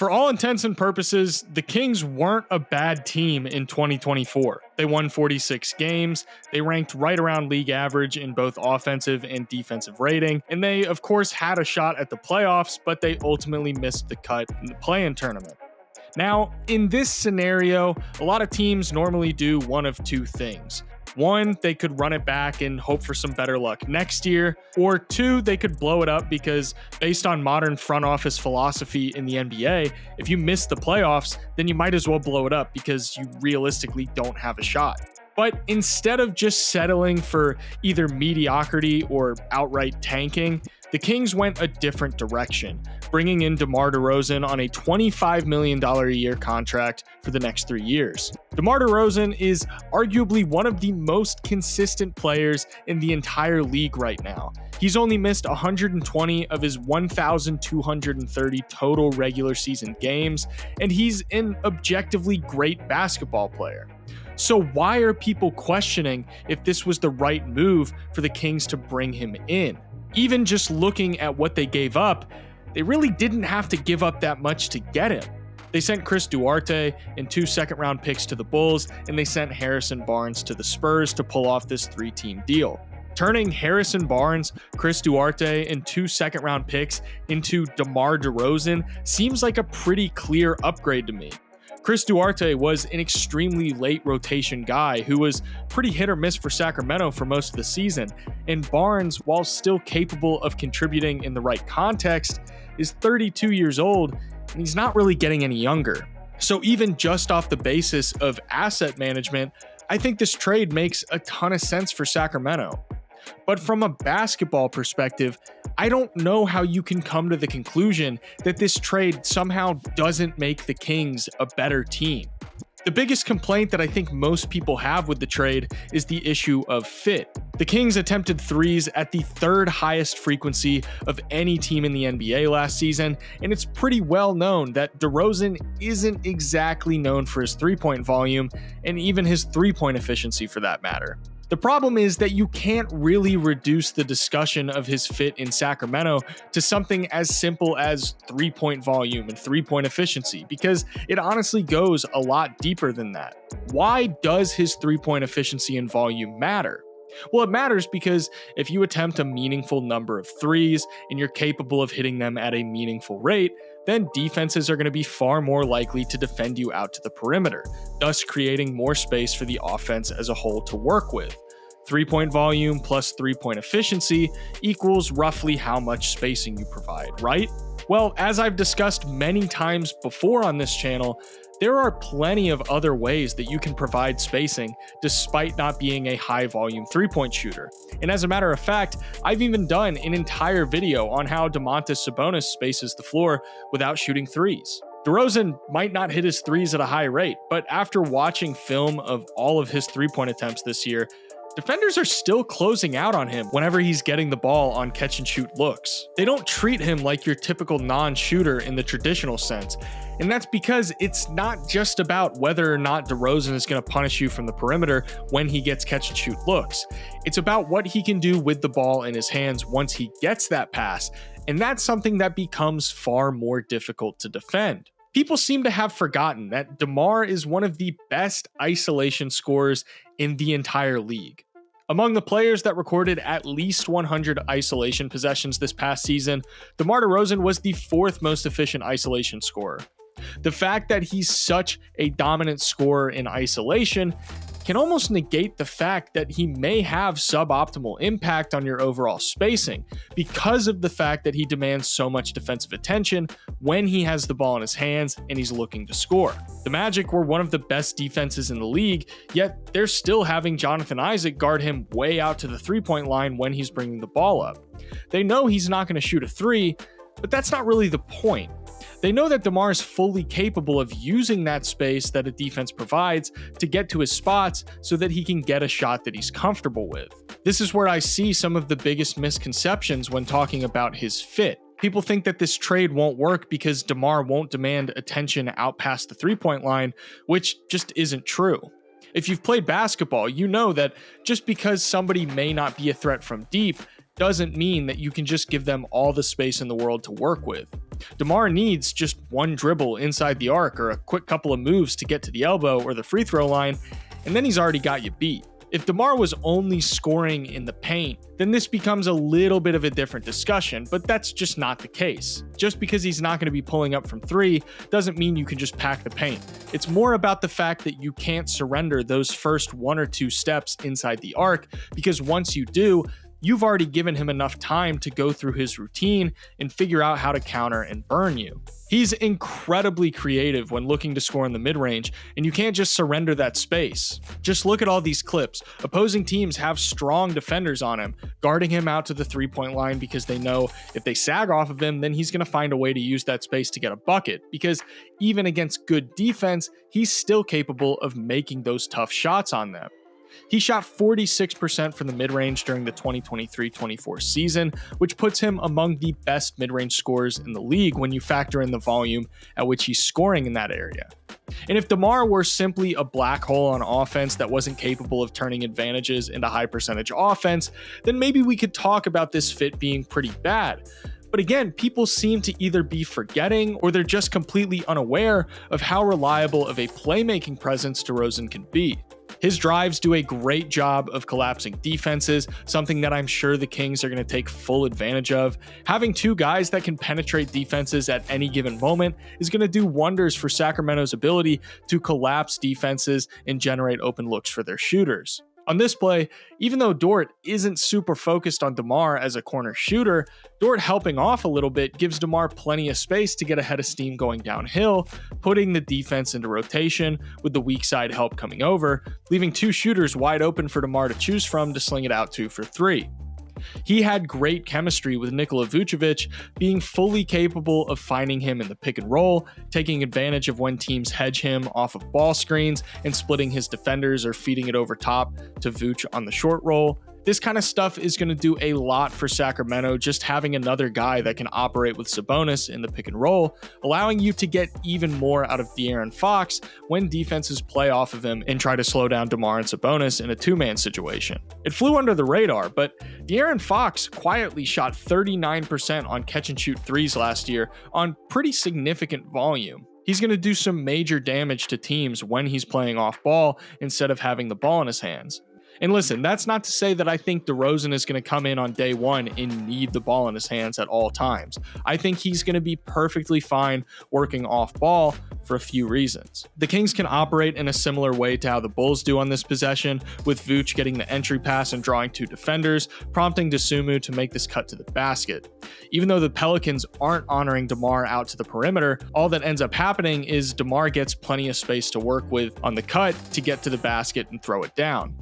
For all intents and purposes, the Kings weren't a bad team in 2024. They won 46 games, they ranked right around league average in both offensive and defensive rating, and they, of course, had a shot at the playoffs, but they ultimately missed the cut in the play-in tournament. Now, in this scenario, a lot of teams normally do one of two things. One, they could run it back and hope for some better luck next year. Or two, they could blow it up because based on modern front office philosophy in the NBA, if you miss the playoffs, then you might as well blow it up because you realistically don't have a shot. But instead of just settling for either mediocrity or outright tanking, the Kings went a different direction, bringing in DeMar DeRozan on a $25 million a year contract for the next 3 years. DeMar DeRozan is arguably one of the most consistent players in the entire league right now. He's only missed 120 of his 1,230 total regular season games, and he's an objectively great basketball player. So why are people questioning if this was the right move for the Kings to bring him in? Even just looking at what they gave up, they really didn't have to give up that much to get him. They sent Chris Duarte and 2 second-round picks to the Bulls, and they sent Harrison Barnes to the Spurs to pull off this 3-team deal. Turning Harrison Barnes, Chris Duarte, and 2 second-round picks into DeMar DeRozan seems like a pretty clear upgrade to me. Chris Duarte was an extremely late rotation guy who was pretty hit or miss for Sacramento for most of the season, and Barnes, while still capable of contributing in the right context, is 32 years old and he's not really getting any younger. So even just off the basis of asset management, I think this trade makes a ton of sense for Sacramento. But from a basketball perspective, I don't know how you can come to the conclusion that this trade somehow doesn't make the Kings a better team. The biggest complaint that I think most people have with the trade is the issue of fit. The Kings attempted threes at the 3rd highest frequency of any team in the NBA last season, and it's pretty well known that DeRozan isn't exactly known for his three-point volume, and even his three-point efficiency for that matter. The problem is that you can't really reduce the discussion of his fit in Sacramento to something as simple as three-point volume and three-point efficiency, because it honestly goes a lot deeper than that. Why does his three-point efficiency and volume matter? Well, it matters because if you attempt a meaningful number of threes and you're capable of hitting them at a meaningful rate, then defenses are going to be far more likely to defend you out to the perimeter, thus creating more space for the offense as a whole to work with. Three-point volume plus three-point efficiency equals roughly how much spacing you provide, right? Well, as I've discussed many times before on this channel, there are plenty of other ways that you can provide spacing despite not being a high-volume three-point shooter. And as a matter of fact, I've even done an entire video on how Domantas Sabonis spaces the floor without shooting threes. DeRozan might not hit his threes at a high rate, but after watching film of all of his three-point attempts this year, defenders are still closing out on him whenever he's getting the ball on catch-and-shoot looks. They don't treat him like your typical non-shooter in the traditional sense, and that's because it's not just about whether or not DeRozan is going to punish you from the perimeter when he gets catch-and-shoot looks. It's about what he can do with the ball in his hands once he gets that pass, and that's something that becomes far more difficult to defend. People seem to have forgotten that DeMar is one of the best isolation scorers in the entire league. Among the players that recorded at least 100 isolation possessions this past season, DeMar DeRozan was the 4th most efficient isolation scorer. The fact that he's such a dominant scorer in isolation can almost negate the fact that he may have suboptimal impact on your overall spacing because of the fact that he demands so much defensive attention when he has the ball in his hands and he's looking to score. The Magic were one of the best defenses in the league, yet they're still having Jonathan Isaac guard him way out to the three-point line when he's bringing the ball up. They know he's not going to shoot a three, but that's not really the point. They know that DeMar is fully capable of using that space that a defense provides to get to his spots so that he can get a shot that he's comfortable with. This is where I see some of the biggest misconceptions when talking about his fit. People think that this trade won't work because DeMar won't demand attention out past the three-point line, which just isn't true. If you've played basketball, you know that just because somebody may not be a threat from deep doesn't mean that you can just give them all the space in the world to work with. DeMar needs just one dribble inside the arc or a quick couple of moves to get to the elbow or the free throw line, and then he's already got you beat. If DeMar was only scoring in the paint, then this becomes a little bit of a different discussion, but that's just not the case. Just because he's not going to be pulling up from three doesn't mean you can just pack the paint. It's more about the fact that you can't surrender those first 1 or 2 steps inside the arc, because once you do, you've already given him enough time to go through his routine and figure out how to counter and burn you. He's incredibly creative when looking to score in the mid-range, and you can't just surrender that space. Just look at all these clips. Opposing teams have strong defenders on him, guarding him out to the three-point line because they know if they sag off of him, then he's going to find a way to use that space to get a bucket, because even against good defense, he's still capable of making those tough shots on them. He shot 46% from the mid-range during the 2023-24 season, which puts him among the best mid-range scorers in the league when you factor in the volume at which he's scoring in that area. And if DeMar were simply a black hole on offense that wasn't capable of turning advantages into high percentage offense, then maybe we could talk about this fit being pretty bad. But again, people seem to either be forgetting or they're just completely unaware of how reliable of a playmaking presence DeRozan can be. His drives do a great job of collapsing defenses, something that I'm sure the Kings are going to take full advantage of. Having 2 guys that can penetrate defenses at any given moment is going to do wonders for Sacramento's ability to collapse defenses and generate open looks for their shooters. On this play, even though Dort isn't super focused on DeMar as a corner shooter, Dort helping off a little bit gives DeMar plenty of space to get a head of steam going downhill, putting the defense into rotation with the weak side help coming over, leaving 2 shooters wide open for DeMar to choose from to sling it out to for 3. He had great chemistry with Nikola Vucevic, being fully capable of finding him in the pick and roll, taking advantage of when teams hedge him off of ball screens, and splitting his defenders or feeding it over top to Vuce on the short roll. This kind of stuff is going to do a lot for Sacramento, just having another guy that can operate with Sabonis in the pick and roll, allowing you to get even more out of De'Aaron Fox when defenses play off of him and try to slow down DeMar and Sabonis in a 2-man situation. It flew under the radar, but De'Aaron Fox quietly shot 39% on catch-and-shoot threes last year on pretty significant volume. He's going to do some major damage to teams when he's playing off ball instead of having the ball in his hands. And listen, that's not to say that I think DeRozan is going to come in on day one and need the ball in his hands at all times. I think he's going to be perfectly fine working off ball for a few reasons. The Kings can operate in a similar way to how the Bulls do on this possession, with Vooch getting the entry pass and drawing 2 defenders, prompting Dosunmu to make this cut to the basket. Even though the Pelicans aren't honoring DeMar out to the perimeter, all that ends up happening is DeMar gets plenty of space to work with on the cut to get to the basket and throw it down.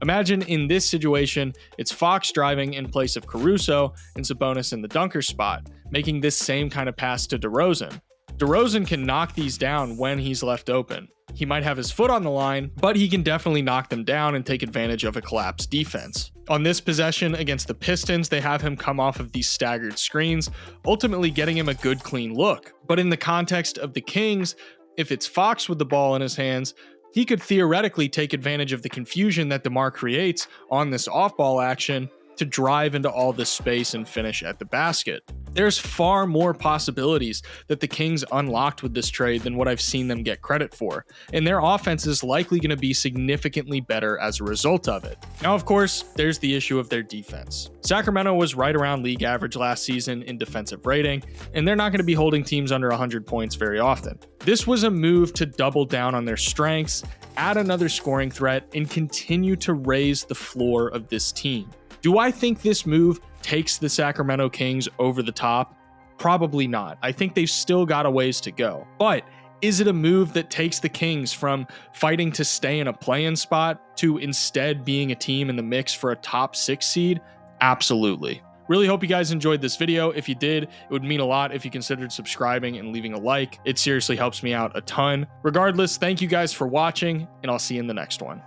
Imagine in this situation, it's Fox driving in place of Caruso and Sabonis in the dunker spot, making this same kind of pass to DeRozan. DeRozan can knock these down when he's left open. He might have his foot on the line, but he can definitely knock them down and take advantage of a collapsed defense. On this possession against the Pistons, they have him come off of these staggered screens, ultimately getting him a good clean look. But in the context of the Kings, if it's Fox with the ball in his hands, he could theoretically take advantage of the confusion that DeMar creates on this off-ball action to drive into all this space and finish at the basket. There's far more possibilities that the Kings unlocked with this trade than what I've seen them get credit for, and their offense is likely going to be significantly better as a result of it. Now, of course, there's the issue of their defense. Sacramento was right around league average last season in defensive rating, and they're not going to be holding teams under 100 points very often. This was a move to double down on their strengths, add another scoring threat, and continue to raise the floor of this team. Do I think this move takes the Sacramento Kings over the top? Probably not. I think they've still got a ways to go. But is it a move that takes the Kings from fighting to stay in a play-in spot to instead being a team in the mix for a top 6 seed? Absolutely. Really hope you guys enjoyed this video. If you did, it would mean a lot if you considered subscribing and leaving a like. It seriously helps me out a ton. Regardless, thank you guys for watching, and I'll see you in the next one.